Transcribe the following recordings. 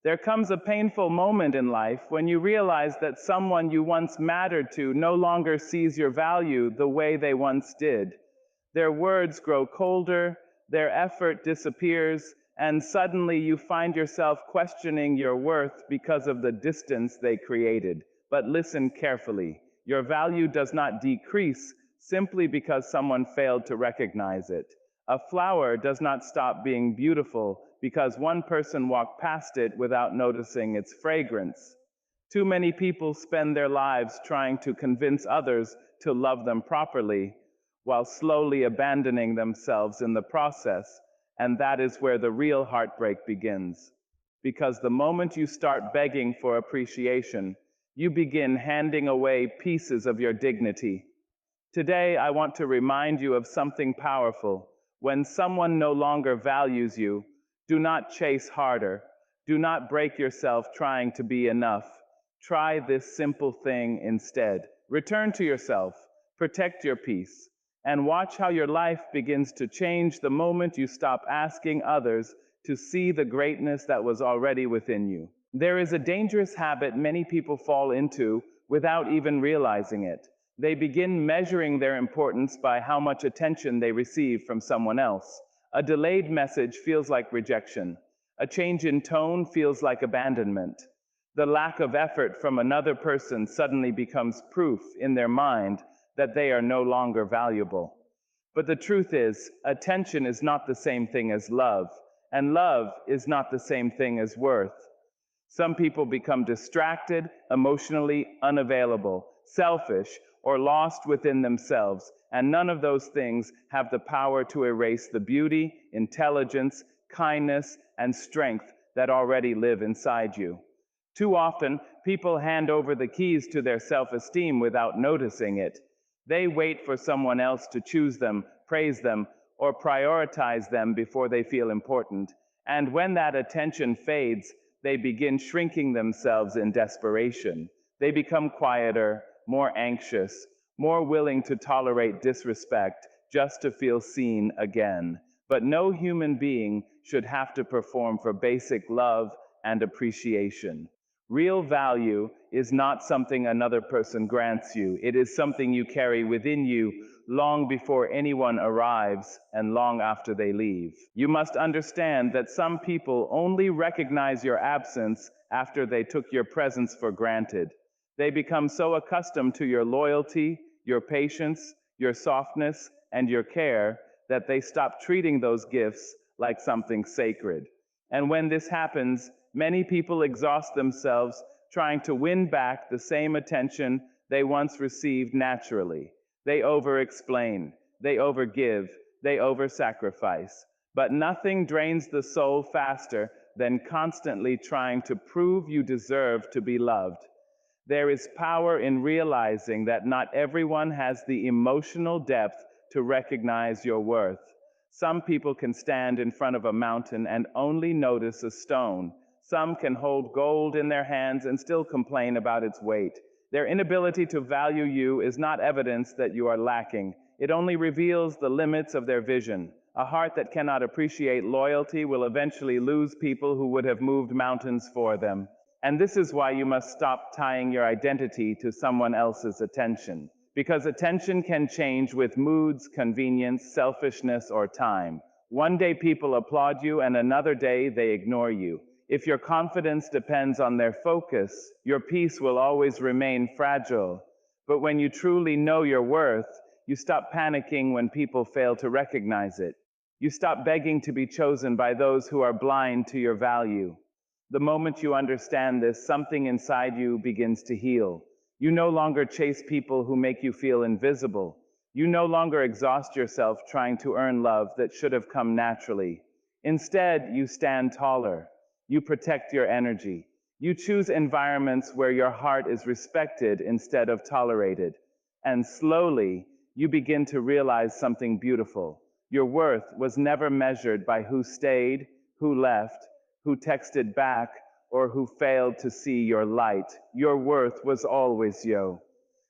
There comes a painful moment in life when you realize that someone you once mattered to no longer sees your value the way they once did. Their words grow colder, their effort disappears, and suddenly you find yourself questioning your worth because of the distance they created. But listen carefully. Your value does not decrease simply because someone failed to recognize it. A flower does not stop being beautiful because one person walked past it without noticing its fragrance. Too many people spend their lives trying to convince others to love them properly, while slowly abandoning themselves in the process, and that is where the real heartbreak begins. Because the moment you start begging for appreciation, you begin handing away pieces of your dignity. Today, I want to remind you of something powerful. When someone no longer values you, do not chase harder. Do not break yourself trying to be enough. Try this simple thing instead. Return to yourself, protect your peace, and watch how your life begins to change the moment you stop asking others to see the greatness that was already within you. There is a dangerous habit many people fall into without even realizing it. They begin measuring their importance by how much attention they receive from someone else. A delayed message feels like rejection. A change in tone feels like abandonment. The lack of effort from another person suddenly becomes proof in their mind that they are no longer valuable. But the truth is, attention is not the same thing as love, and love is not the same thing as worth. Some people become distracted, emotionally unavailable, selfish, or lost within themselves, and none of those things have the power to erase the beauty, intelligence, kindness, and strength that already live inside you. Too often, people hand over the keys to their self-esteem without noticing it. They wait for someone else to choose them, praise them, or prioritize them before they feel important. And when that attention fades, they begin shrinking themselves in desperation. They become quieter, more anxious, more willing to tolerate disrespect just to feel seen again. But no human being should have to perform for basic love and appreciation. Real value is not something another person grants you. It is something you carry within you long before anyone arrives and long after they leave. You must understand that some people only recognize your absence after they took your presence for granted. They become so accustomed to your loyalty, your patience, your softness, and your care that they stop treating those gifts like something sacred. And when this happens, many people exhaust themselves trying to win back the same attention they once received naturally. They over-explain, they overgive, they over-sacrifice. But nothing drains the soul faster than constantly trying to prove you deserve to be loved. There is power in realizing that not everyone has the emotional depth to recognize your worth. Some people can stand in front of a mountain and only notice a stone. Some can hold gold in their hands and still complain about its weight. Their inability to value you is not evidence that you are lacking. It only reveals the limits of their vision. A heart that cannot appreciate loyalty will eventually lose people who would have moved mountains for them. And this is why you must stop tying your identity to someone else's attention. Because attention can change with moods, convenience, selfishness, or time. One day people applaud you and another day they ignore you. If your confidence depends on their focus, your peace will always remain fragile. But when you truly know your worth, you stop panicking when people fail to recognize it. You stop begging to be chosen by those who are blind to your value. The moment you understand this, something inside you begins to heal. You no longer chase people who make you feel invisible. You no longer exhaust yourself trying to earn love that should have come naturally. Instead, you stand taller. You protect your energy. You choose environments where your heart is respected instead of tolerated. And slowly, you begin to realize something beautiful. Your worth was never measured by who stayed, who left, who texted back, or who failed to see your light. Your worth was always yo.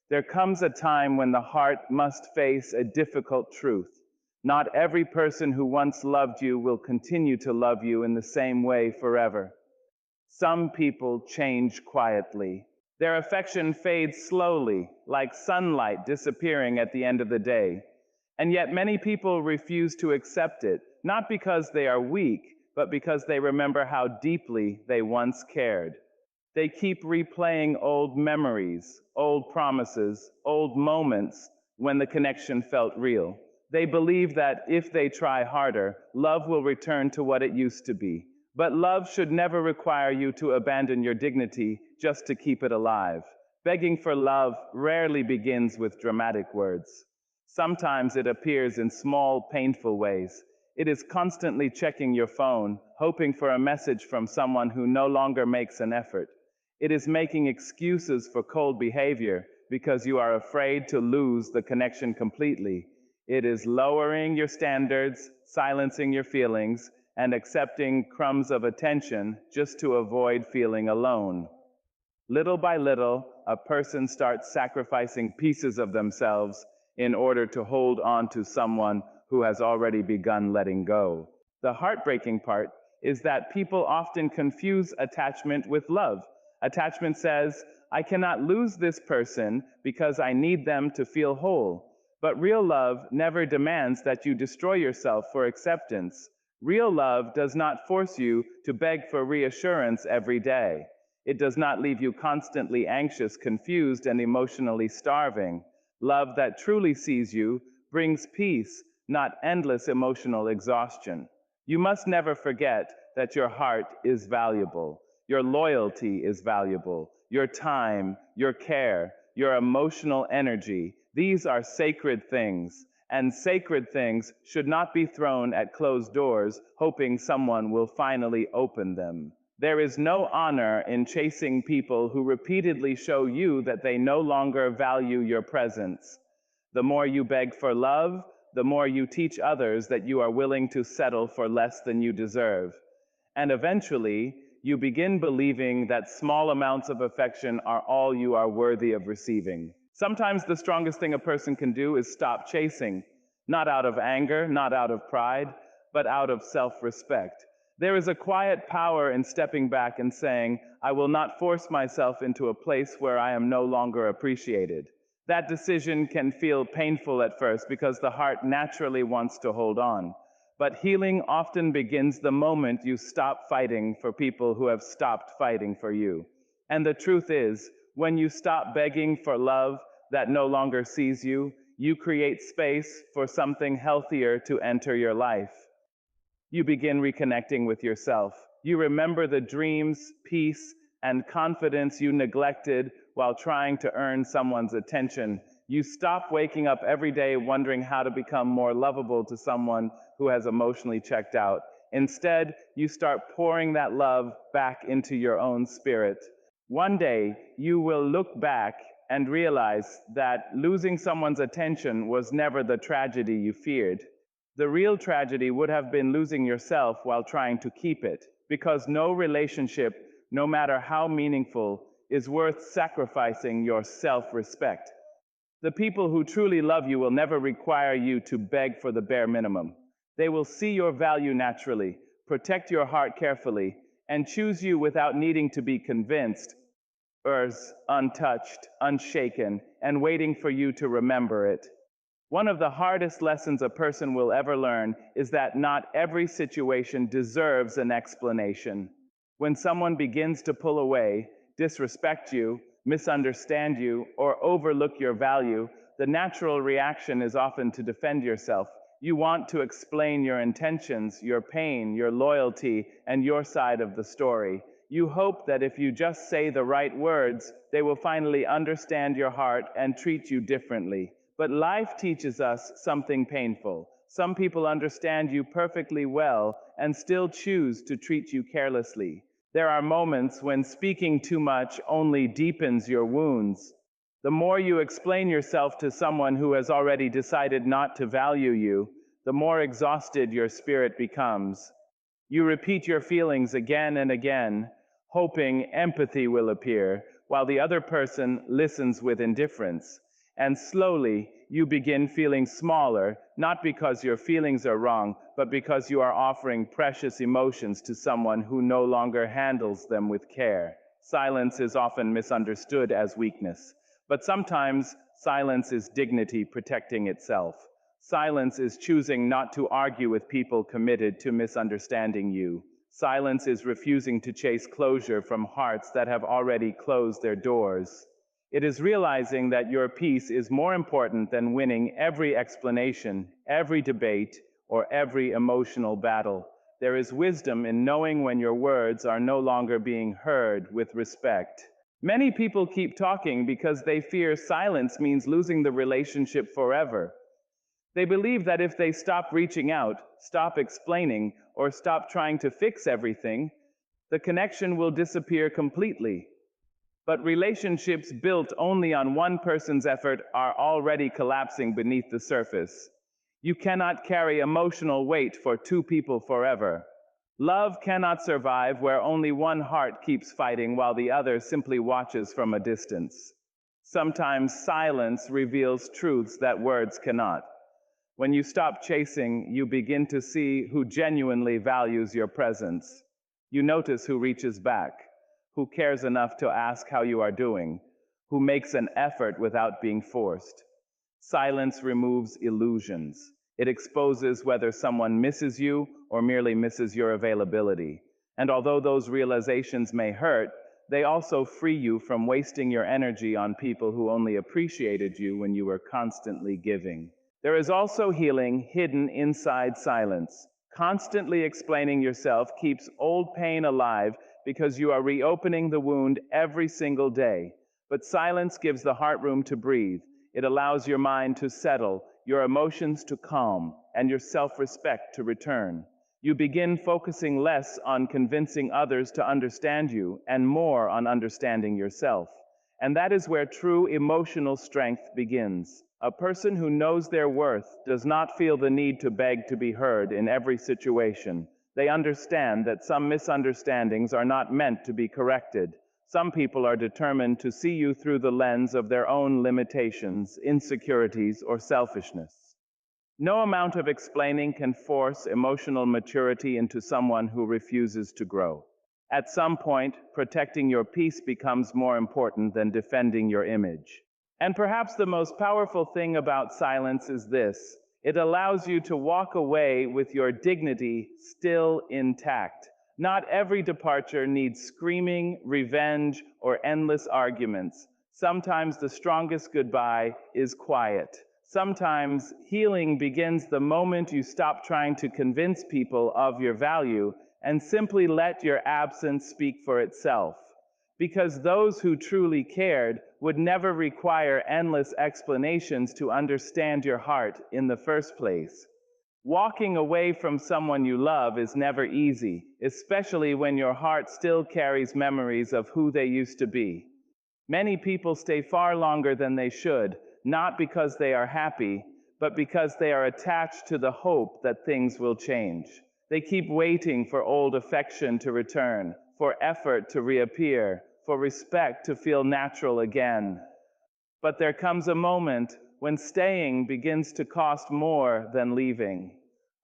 There comes a time when the heart must face a difficult truth. Not every person who once loved you will continue to love you in the same way forever. Some people change quietly. Their affection fades slowly, like sunlight disappearing at the end of the day. And yet many people refuse to accept it, not because they are weak, but because they remember how deeply they once cared. They keep replaying old memories, old promises, old moments when the connection felt real. They believe that if they try harder, love will return to what it used to be. But love should never require you to abandon your dignity just to keep it alive. Begging for love rarely begins with dramatic words. Sometimes it appears in small, painful ways. It is constantly checking your phone, hoping for a message from someone who no longer makes an effort. It is making excuses for cold behavior because you are afraid to lose the connection completely. It is lowering your standards, silencing your feelings, and accepting crumbs of attention just to avoid feeling alone. Little by little, a person starts sacrificing pieces of themselves in order to hold on to someone who has already begun letting go. The heartbreaking part is that people often confuse attachment with love. Attachment says, I cannot lose this person because I need them to feel whole. But real love never demands that you destroy yourself for acceptance. Real love does not force you to beg for reassurance every day. It does not leave you constantly anxious, confused, and emotionally starving. Love that truly sees you brings peace, not endless emotional exhaustion. You must never forget that your heart is valuable. Your loyalty is valuable. Your time, your care, your emotional energy, these are sacred things. And sacred things should not be thrown at closed doors, hoping someone will finally open them. There is no honor in chasing people who repeatedly show you that they no longer value your presence. The more you beg for love, the more you teach others that you are willing to settle for less than you deserve. And eventually, you begin believing that small amounts of affection are all you are worthy of receiving. Sometimes the strongest thing a person can do is stop chasing, not out of anger, not out of pride, but out of self-respect. There is a quiet power in stepping back and saying, I will not force myself into a place where I am no longer appreciated. That decision can feel painful at first because the heart naturally wants to hold on. But healing often begins the moment you stop fighting for people who have stopped fighting for you. And the truth is, when you stop begging for love that no longer sees you, you create space for something healthier to enter your life. You begin reconnecting with yourself. You remember the dreams, peace, and confidence you neglected while trying to earn someone's attention. You stop waking up every day wondering how to become more lovable to someone who has emotionally checked out. Instead, you start pouring that love back into your own spirit. One day, you will look back and realize that losing someone's attention was never the tragedy you feared. The real tragedy would have been losing yourself while trying to keep it, because no relationship, no matter how meaningful, is worth sacrificing your self-respect. The people who truly love you will never require you to beg for the bare minimum. They will see your value naturally, protect your heart carefully, and choose you without needing to be convinced, yours untouched, unshaken, and waiting for you to remember it. One of the hardest lessons a person will ever learn is that not every situation deserves an explanation. When someone begins to pull away, disrespect you, misunderstand you, or overlook your value, the natural reaction is often to defend yourself. You want to explain your intentions, your pain, your loyalty, and your side of the story. You hope that if you just say the right words, they will finally understand your heart and treat you differently. But life teaches us something painful. Some people understand you perfectly well and still choose to treat you carelessly. There are moments when speaking too much only deepens your wounds. The more you explain yourself to someone who has already decided not to value you, the more exhausted your spirit becomes. You repeat your feelings again and again, hoping empathy will appear, while the other person listens with indifference. And slowly, you begin feeling smaller, not because your feelings are wrong, but because you are offering precious emotions to someone who no longer handles them with care. Silence is often misunderstood as weakness, but sometimes silence is dignity protecting itself. Silence is choosing not to argue with people committed to misunderstanding you. Silence is refusing to chase closure from hearts that have already closed their doors. It is realizing that your peace is more important than winning every explanation, every debate, or every emotional battle. There is wisdom in knowing when your words are no longer being heard with respect. Many people keep talking because they fear silence means losing the relationship forever. They believe that if they stop reaching out, stop explaining, or stop trying to fix everything, the connection will disappear completely. But relationships built only on one person's effort are already collapsing beneath the surface. You cannot carry emotional weight for two people forever. Love cannot survive where only one heart keeps fighting while the other simply watches from a distance. Sometimes silence reveals truths that words cannot. When you stop chasing, you begin to see who genuinely values your presence. You notice who reaches back, who cares enough to ask how you are doing, who makes an effort without being forced. Silence removes illusions. It exposes whether someone misses you or merely misses your availability. And although those realizations may hurt, they also free you from wasting your energy on people who only appreciated you when you were constantly giving. There is also healing hidden inside silence. Constantly explaining yourself keeps old pain alive because you are reopening the wound every single day. But silence gives the heart room to breathe. It allows your mind to settle, your emotions to calm, and your self-respect to return. You begin focusing less on convincing others to understand you and more on understanding yourself. And that is where true emotional strength begins. A person who knows their worth does not feel the need to beg to be heard in every situation. They understand that some misunderstandings are not meant to be corrected. Some people are determined to see you through the lens of their own limitations, insecurities, or selfishness. No amount of explaining can force emotional maturity into someone who refuses to grow. At some point, protecting your peace becomes more important than defending your image. And perhaps the most powerful thing about silence is this: it allows you to walk away with your dignity still intact. Not every departure needs screaming, revenge, or endless arguments. Sometimes the strongest goodbye is quiet. Sometimes healing begins the moment you stop trying to convince people of your value and simply let your absence speak for itself. Because those who truly cared would never require endless explanations to understand your heart in the first place. Walking away from someone you love is never easy, especially when your heart still carries memories of who they used to be. Many people stay far longer than they should, not because they are happy, but because they are attached to the hope that things will change. They keep waiting for old affection to return, for effort to reappear, for respect to feel natural again. But there comes a moment when staying begins to cost more than leaving.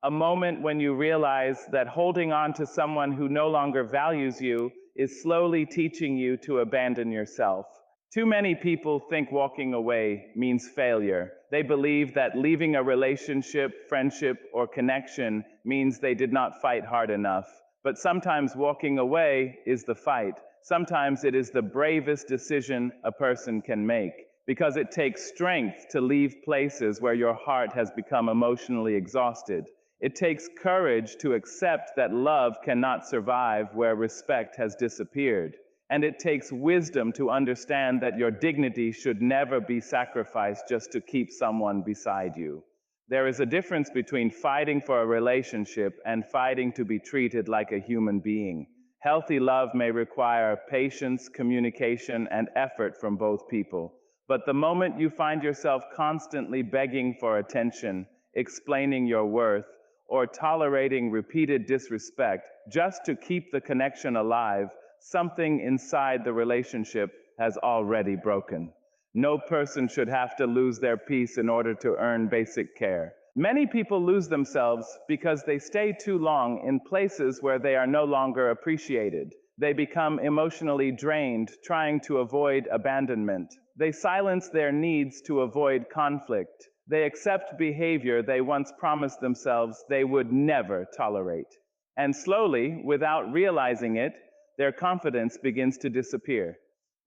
A moment when you realize that holding on to someone who no longer values you is slowly teaching you to abandon yourself. Too many people think walking away means failure. They believe that leaving a relationship, friendship, or connection means they did not fight hard enough. But sometimes walking away is the fight. Sometimes it is the bravest decision a person can make, because it takes strength to leave places where your heart has become emotionally exhausted. It takes courage to accept that love cannot survive where respect has disappeared. And it takes wisdom to understand that your dignity should never be sacrificed just to keep someone beside you. There is a difference between fighting for a relationship and fighting to be treated like a human being. Healthy love may require patience, communication, and effort from both people. But the moment you find yourself constantly begging for attention, explaining your worth, or tolerating repeated disrespect just to keep the connection alive, something inside the relationship has already broken. No person should have to lose their peace in order to earn basic care. Many people lose themselves because they stay too long in places where they are no longer appreciated. They become emotionally drained, trying to avoid abandonment. They silence their needs to avoid conflict. They accept behavior they once promised themselves they would never tolerate. And slowly, without realizing it, their confidence begins to disappear.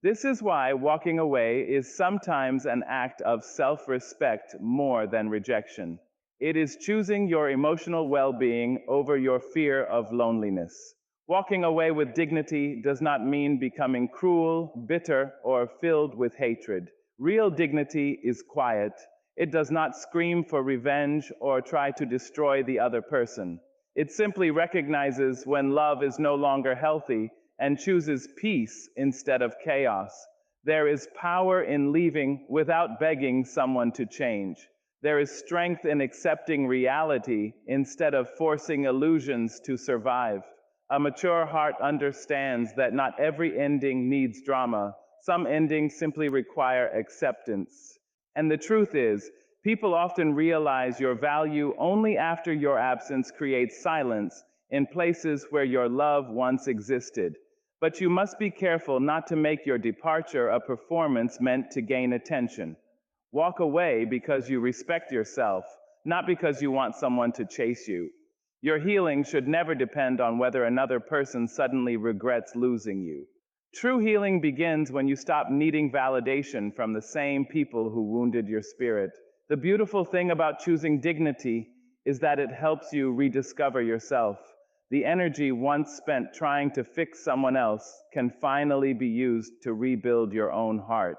This is why walking away is sometimes an act of self-respect more than rejection. It is choosing your emotional well-being over your fear of loneliness. Walking away with dignity does not mean becoming cruel, bitter, or filled with hatred. Real dignity is quiet. It does not scream for revenge or try to destroy the other person. It simply recognizes when love is no longer healthy and chooses peace instead of chaos. There is power in leaving without begging someone to change. There is strength in accepting reality instead of forcing illusions to survive. A mature heart understands that not every ending needs drama. Some endings simply require acceptance. And the truth is, people often realize your value only after your absence creates silence in places where your love once existed. But you must be careful not to make your departure a performance meant to gain attention. Walk away because you respect yourself, not because you want someone to chase you. Your healing should never depend on whether another person suddenly regrets losing you. True healing begins when you stop needing validation from the same people who wounded your spirit. The beautiful thing about choosing dignity is that it helps you rediscover yourself. The energy once spent trying to fix someone else can finally be used to rebuild your own heart.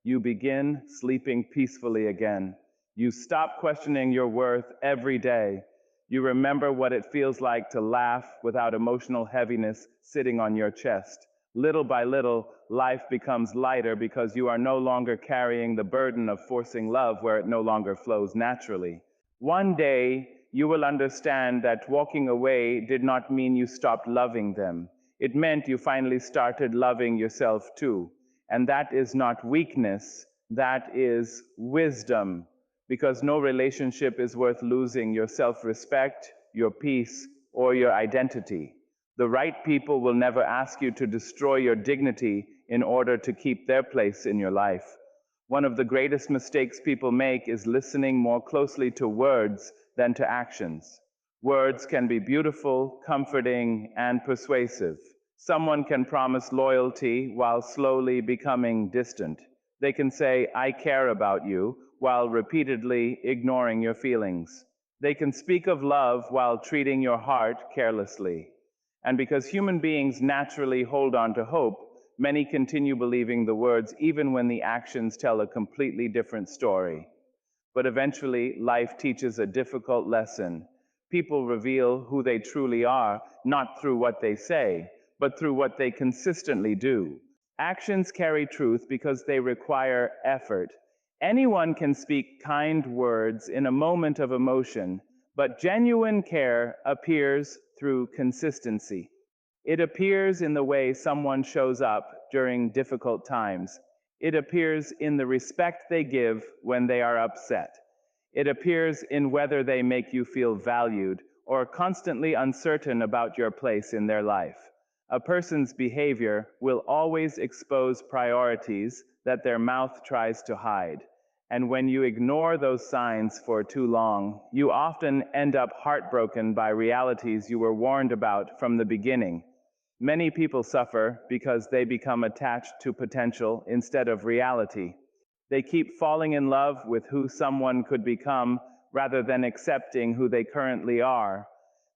You begin sleeping peacefully again. You stop questioning your worth every day. You remember what it feels like to laugh without emotional heaviness sitting on your chest. Little by little, life becomes lighter because you are no longer carrying the burden of forcing love where it no longer flows naturally. One day, you will understand that walking away did not mean you stopped loving them. It meant you finally started loving yourself too. And that is not weakness, that is wisdom. Because no relationship is worth losing your self-respect, your peace, or your identity. The right people will never ask you to destroy your dignity in order to keep their place in your life. One of the greatest mistakes people make is listening more closely to words than to actions. Words can be beautiful, comforting, and persuasive. Someone can promise loyalty while slowly becoming distant. They can say, "I care about you," while repeatedly ignoring your feelings. They can speak of love while treating your heart carelessly. And because human beings naturally hold on to hope, many continue believing the words even when the actions tell a completely different story. But eventually, life teaches a difficult lesson. People reveal who they truly are, not through what they say, but through what they consistently do. Actions carry truth because they require effort. Anyone can speak kind words in a moment of emotion, but genuine care appears through consistency. It appears in the way someone shows up during difficult times. It appears in the respect they give when they are upset. It appears in whether they make you feel valued or constantly uncertain about your place in their life. A person's behavior will always expose priorities that their mouth tries to hide. And when you ignore those signs for too long, you often end up heartbroken by realities you were warned about from the beginning. Many people suffer because they become attached to potential instead of reality. They keep falling in love with who someone could become rather than accepting who they currently are.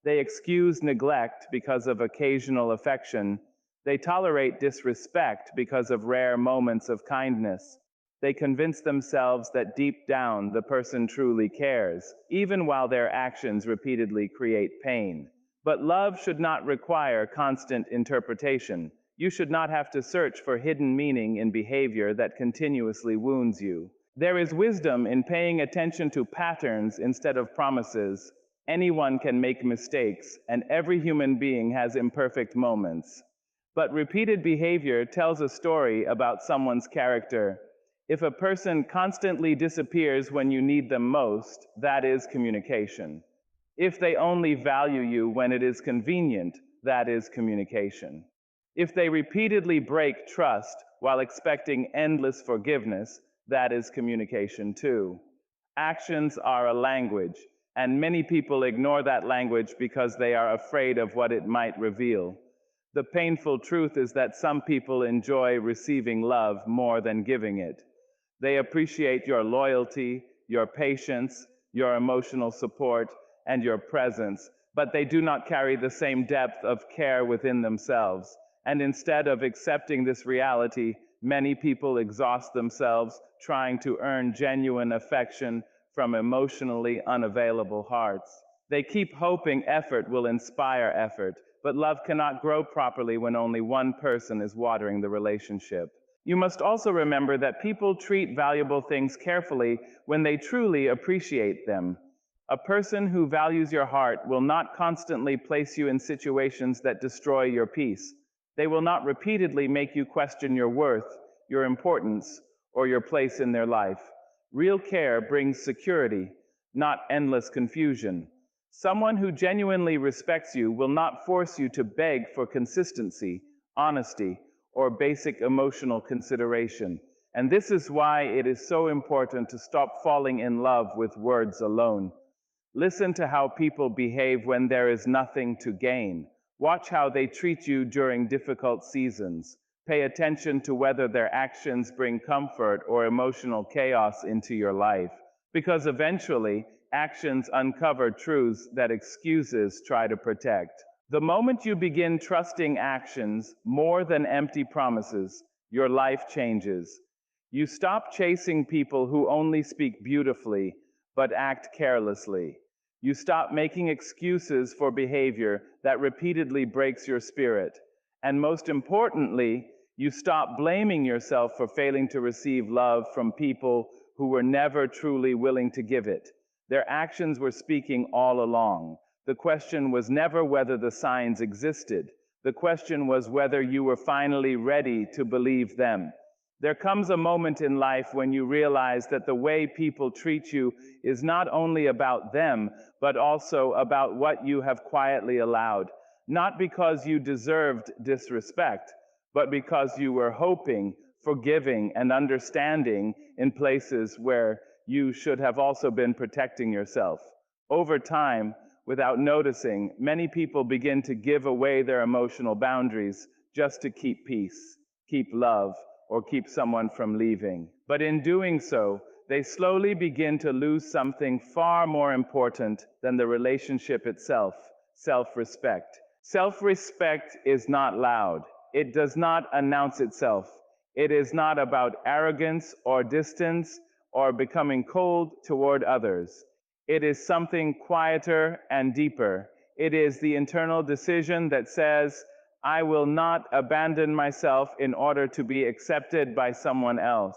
They excuse neglect because of occasional affection. They tolerate disrespect because of rare moments of kindness. They convince themselves that deep down the person truly cares, even while their actions repeatedly create pain. But love should not require constant interpretation. You should not have to search for hidden meaning in behavior that continuously wounds you. There is wisdom in paying attention to patterns instead of promises. Anyone can make mistakes, and every human being has imperfect moments. But repeated behavior tells a story about someone's character. If a person constantly disappears when you need them most, that is communication. If they only value you when it is convenient, that is communication. If they repeatedly break trust while expecting endless forgiveness, that is communication too. Actions are a language, and many people ignore that language because they are afraid of what it might reveal. The painful truth is that some people enjoy receiving love more than giving it. They appreciate your loyalty, your patience, your emotional support, and your presence, but they do not carry the same depth of care within themselves. And instead of accepting this reality, many people exhaust themselves trying to earn genuine affection from emotionally unavailable hearts. They keep hoping effort will inspire effort, but love cannot grow properly when only one person is watering the relationship. You must also remember that people treat valuable things carefully when they truly appreciate them. A person who values your heart will not constantly place you in situations that destroy your peace. They will not repeatedly make you question your worth, your importance, or your place in their life. Real care brings security, not endless confusion. Someone who genuinely respects you will not force you to beg for consistency, honesty, or basic emotional consideration. And this is why it is so important to stop falling in love with words alone. Listen to how people behave when there is nothing to gain. Watch how they treat you during difficult seasons. Pay attention to whether their actions bring comfort or emotional chaos into your life, because eventually, actions uncover truths that excuses try to protect. The moment you begin trusting actions more than empty promises, your life changes. You stop chasing people who only speak beautifully but act carelessly. You stop making excuses for behavior that repeatedly breaks your spirit. And most importantly, you stop blaming yourself for failing to receive love from people who were never truly willing to give it. Their actions were speaking all along. The question was never whether the signs existed. The question was whether you were finally ready to believe them. There comes a moment in life when you realize that the way people treat you is not only about them, but also about what you have quietly allowed. Not because you deserved disrespect, but because you were hoping, forgiving, and understanding in places where you should have also been protecting yourself. Over time, without noticing, many people begin to give away their emotional boundaries just to keep peace, keep love, or keep someone from leaving. But in doing so, they slowly begin to lose something far more important than the relationship itself: self-respect. Self-respect is not loud. It does not announce itself. It is not about arrogance or distance or becoming cold toward others. It is something quieter and deeper. It is the internal decision that says, I will not abandon myself in order to be accepted by someone else.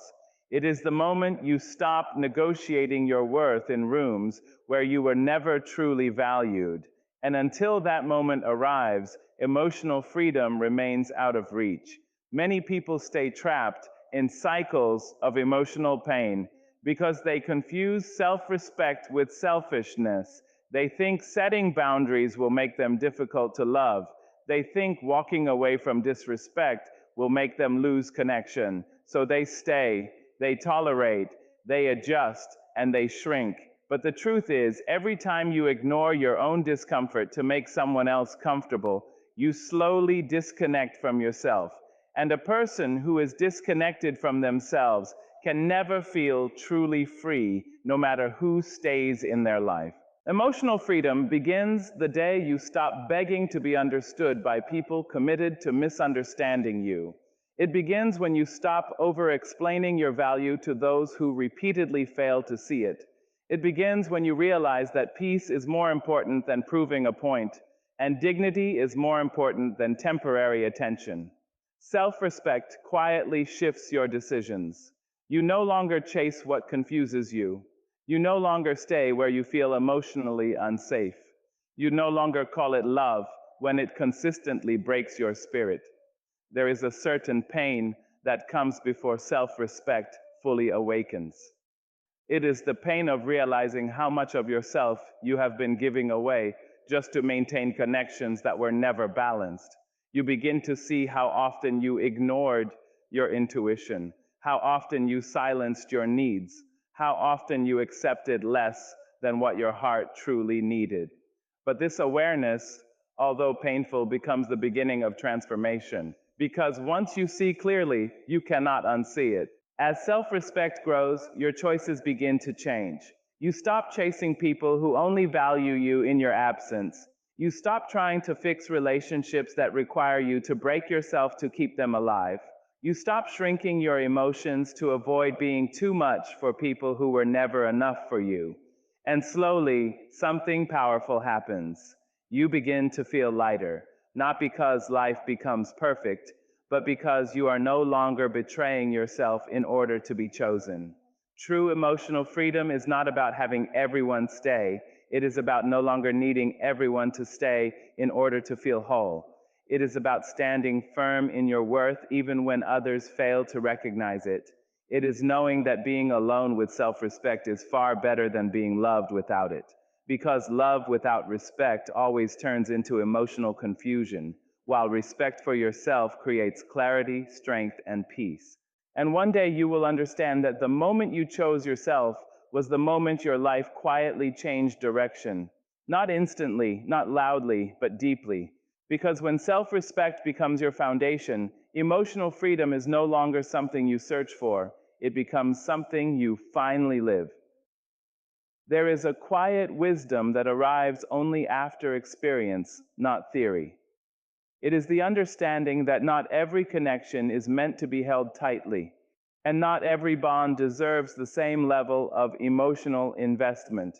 It is the moment you stop negotiating your worth in rooms where you were never truly valued. And until that moment arrives, emotional freedom remains out of reach. Many people stay trapped in cycles of emotional pain because they confuse self-respect with selfishness. They think setting boundaries will make them difficult to love. They think walking away from disrespect will make them lose connection. So they stay, they tolerate, they adjust, and they shrink. But the truth is, every time you ignore your own discomfort to make someone else comfortable, you slowly disconnect from yourself. And a person who is disconnected from themselves can never feel truly free, no matter who stays in their life. Emotional freedom begins the day you stop begging to be understood by people committed to misunderstanding you. It begins when you stop over-explaining your value to those who repeatedly fail to see it. It begins when you realize that peace is more important than proving a point, and dignity is more important than temporary attention. Self-respect quietly shifts your decisions. You no longer chase what confuses you. You no longer stay where you feel emotionally unsafe. You no longer call it love when it consistently breaks your spirit. There is a certain pain that comes before self-respect fully awakens. It is the pain of realizing how much of yourself you have been giving away just to maintain connections that were never balanced. You begin to see how often you ignored your intuition, how often you silenced your needs, how often you accepted less than what your heart truly needed. But this awareness, although painful, becomes the beginning of transformation. Because once you see clearly, you cannot unsee it. As self-respect grows, your choices begin to change. You stop chasing people who only value you in your absence. You stop trying to fix relationships that require you to break yourself to keep them alive. You stop shrinking your emotions to avoid being too much for people who were never enough for you. And slowly, something powerful happens. You begin to feel lighter, not because life becomes perfect, but because you are no longer betraying yourself in order to be chosen. True emotional freedom is not about having everyone stay. It is about no longer needing everyone to stay in order to feel whole. It is about standing firm in your worth even when others fail to recognize it. It is knowing that being alone with self-respect is far better than being loved without it. Because love without respect always turns into emotional confusion, while respect for yourself creates clarity, strength, and peace. And one day you will understand that the moment you chose yourself was the moment your life quietly changed direction. Not instantly, not loudly, but deeply. Because when self-respect becomes your foundation, emotional freedom is no longer something you search for. It becomes something you finally live. There is a quiet wisdom that arrives only after experience, not theory. It is the understanding that not every connection is meant to be held tightly, and not every bond deserves the same level of emotional investment.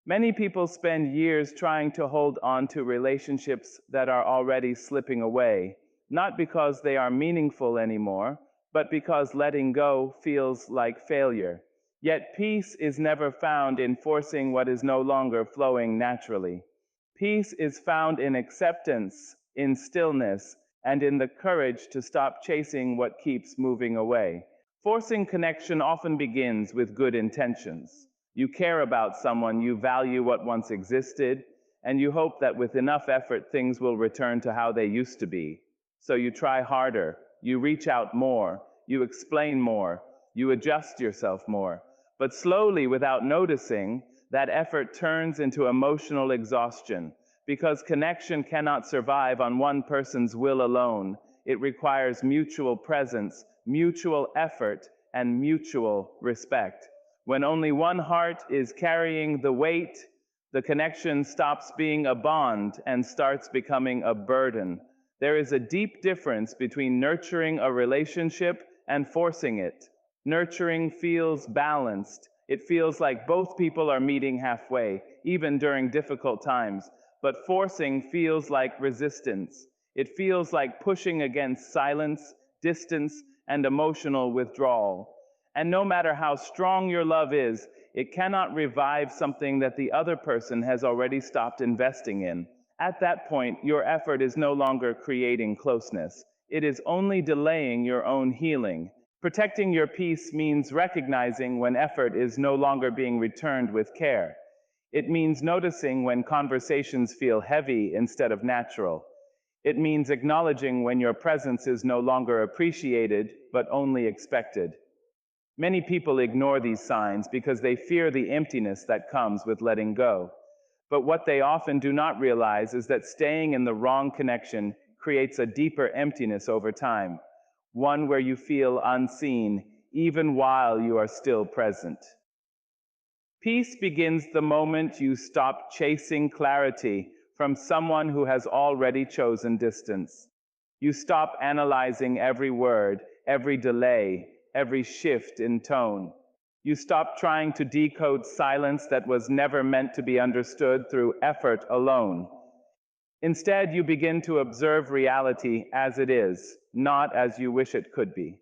Many people spend years trying to hold on to relationships that are already slipping away, not because they are meaningful anymore, but because letting go feels like failure. Yet peace is never found in forcing what is no longer flowing naturally. Peace is found in acceptance, in stillness, and in the courage to stop chasing what keeps moving away. Forcing connection often begins with good intentions. You care about someone, you value what once existed, and you hope that with enough effort things will return to how they used to be. So you try harder, you reach out more, you explain more, you adjust yourself more. But slowly, without noticing, that effort turns into emotional exhaustion, because connection cannot survive on one person's will alone. It requires mutual presence, mutual effort, and mutual respect. When only one heart is carrying the weight, the connection stops being a bond and starts becoming a burden. There is a deep difference between nurturing a relationship and forcing it. Nurturing feels balanced. It feels like both people are meeting halfway, even during difficult times. But forcing feels like resistance. It feels like pushing against silence, distance, and emotional withdrawal. And no matter how strong your love is, it cannot revive something that the other person has already stopped investing in. At that point, your effort is no longer creating closeness. It is only delaying your own healing. Protecting your peace means recognizing when effort is no longer being returned with care. It means noticing when conversations feel heavy instead of natural. It means acknowledging when your presence is no longer appreciated, but only expected. Many people ignore these signs because they fear the emptiness that comes with letting go. But what they often do not realize is that staying in the wrong connection creates a deeper emptiness over time, one where you feel unseen, even while you are still present. Peace begins the moment you stop chasing clarity from someone who has already chosen distance. You stop analyzing every word, every delay, every shift in tone. You stop trying to decode silence that was never meant to be understood through effort alone. Instead, you begin to observe reality as it is, not as you wish it could be.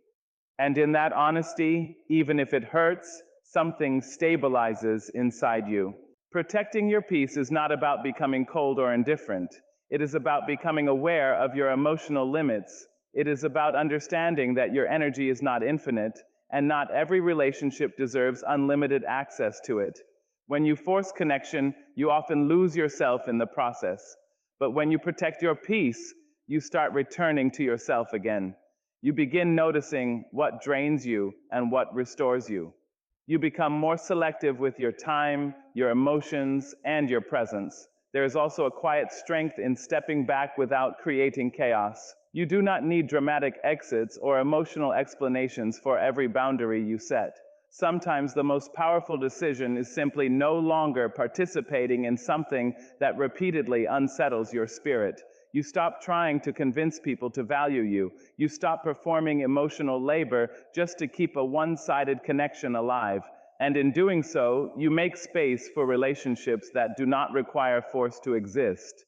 And in that honesty, even if it hurts, something stabilizes inside you. Protecting your peace is not about becoming cold or indifferent. It is about becoming aware of your emotional limits. It is about understanding that your energy is not infinite and not every relationship deserves unlimited access to it. When you force connection, you often lose yourself in the process. But when you protect your peace, you start returning to yourself again. You begin noticing what drains you and what restores you. You become more selective with your time, your emotions, and your presence. There is also a quiet strength in stepping back without creating chaos. You do not need dramatic exits or emotional explanations for every boundary you set. Sometimes the most powerful decision is simply no longer participating in something that repeatedly unsettles your spirit. You stop trying to convince people to value you. You stop performing emotional labor just to keep a one-sided connection alive. And in doing so, you make space for relationships that do not require force to exist.